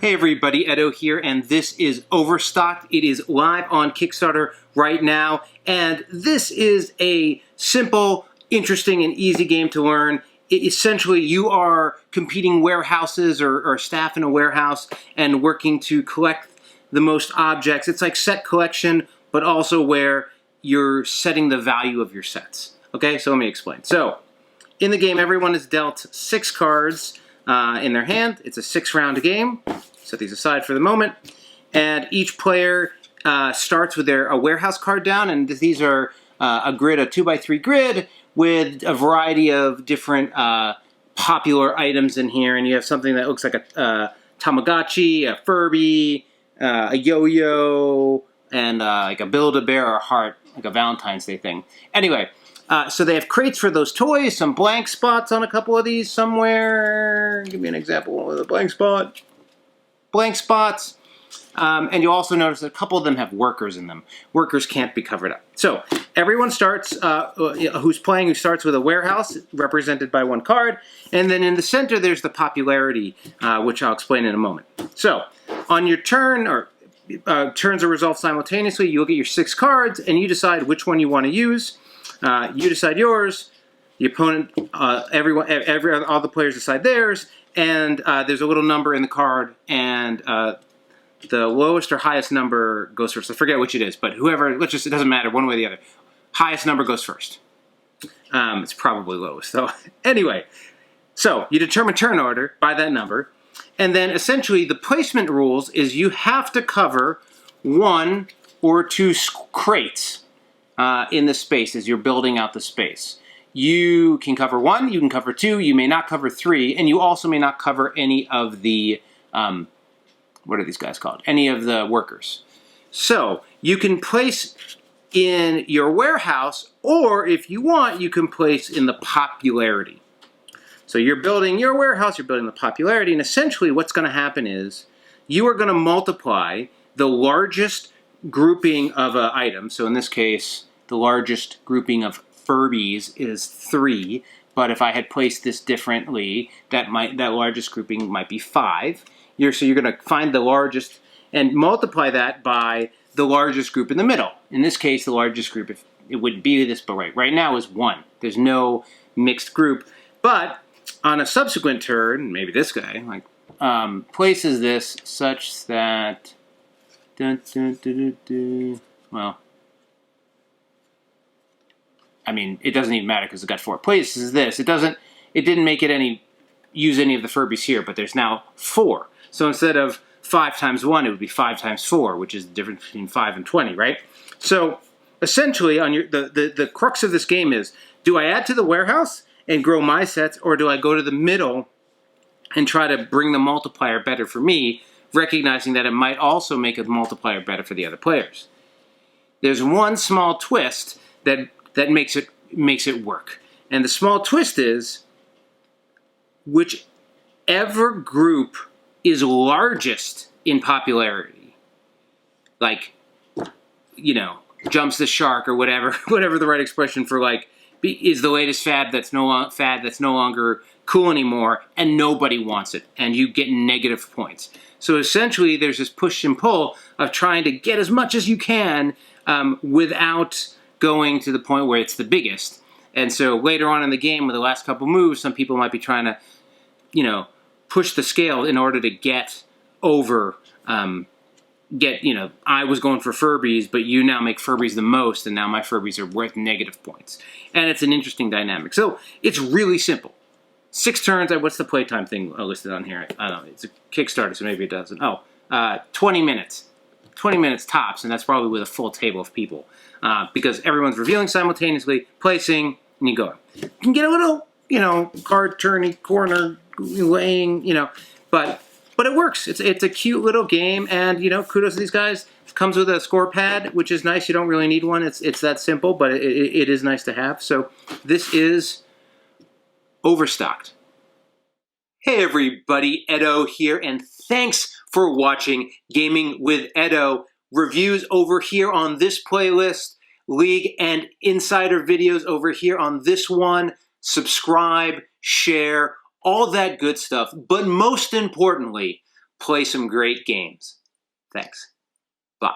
Hey everybody, Edo here, and this is Overstocked. It is live on Kickstarter right now, and this is a simple, interesting, and easy game to learn. Essentially, you are competing warehouses or staff in a warehouse and working to collect the most objects. It's like set collection, but also where you're setting the value of your sets. Okay, so let me explain. So, in the game, everyone is dealt 6 cards in their hand. It's a 6-round game. Set these aside for the moment. And each player starts with a warehouse card down, and these are a 2x3 grid with a variety of different popular items in here. And you have something that looks like a Tamagotchi, a Furby, a yo-yo, and like a Build-A-Bear or a heart, like a Valentine's Day thing. Anyway, so they have crates for those toys, some blank spots on a couple of these somewhere. Give me an example of a blank spot. Blank spots. And you'll also notice that a couple of them have workers in them. Workers can't be covered up. So everyone starts, who starts with a warehouse represented by 1 card. And then in the center, there's the popularity, which I'll explain in a moment. So on your turn, or turns are resolved simultaneously, you look at your 6 cards and you decide which one you want to use. You decide yours. The opponent, all the players decide theirs. And there's a little number in the card, and the lowest or highest number goes first. I forget which it is, but whoever, it doesn't matter, one way or the other. Highest number goes first. It's probably lowest, though. Anyway, so you determine turn order by that number, and then essentially the placement rules is you have to cover 1 or 2 crates in the space as you're building out the space. You can cover 1, you can cover 2, you may not cover 3, and you also may not cover any of the, what are these guys called? Any of the workers. So, you can place in your warehouse, or if you want, you can place in the popularity. So you're building your warehouse, you're building the popularity, and essentially what's going to happen is you are going to multiply the largest grouping of items. So in this case, the largest grouping of Furbies is 3, but if I had placed this differently, that largest grouping might be 5. So you're going to find the largest and multiply that by the largest group in the middle. In this case, the largest group, if it would be this, but right now is 1. There's no mixed group, but on a subsequent turn, maybe this guy places this such that well. I mean, it doesn't even matter because it got 4 places. This. It didn't make it use any of the Furbies here, but there's now 4. So instead of 5 times 1, it would be 5 times 4, which is the difference between 5 and 20, right? So essentially, on the crux of this game is, do I add to the warehouse and grow my sets, or do I go to the middle and try to bring the multiplier better for me, recognizing that it might also make a multiplier better for the other players? There's one small twist that makes it work. And the small twist is, whichever group is largest in popularity, like, jumps the shark or whatever the right expression for is the latest fad that's no longer cool anymore, and nobody wants it, and you get negative points. So essentially, there's this push and pull of trying to get as much as you can without going to the point where it's the biggest. And so later on in the game, with the last couple moves, some people might be trying to, push the scale in order to get over, I was going for Furbies, but you now make Furbies the most, and now my Furbies are worth negative points. And it's an interesting dynamic. So it's really simple. 6 turns. What's the playtime thing listed on here? I don't know. It's a Kickstarter, so maybe it doesn't. 20 minutes. 20 minutes tops, and that's probably with a full table of people. Because everyone's revealing simultaneously, placing, and you go. You can get a little, card turny, corner, laying, but it works. It's a cute little game, and, kudos to these guys. It comes with a score pad, which is nice. You don't really need one. It's that simple, but it is nice to have. So this is Overstocked. Hey everybody, Edo here, and thanks for watching Gaming with Edo. Reviews over here on this playlist, League and Insider videos over here on this one. Subscribe, share, all that good stuff. But most importantly, play some great games. Thanks. Bye.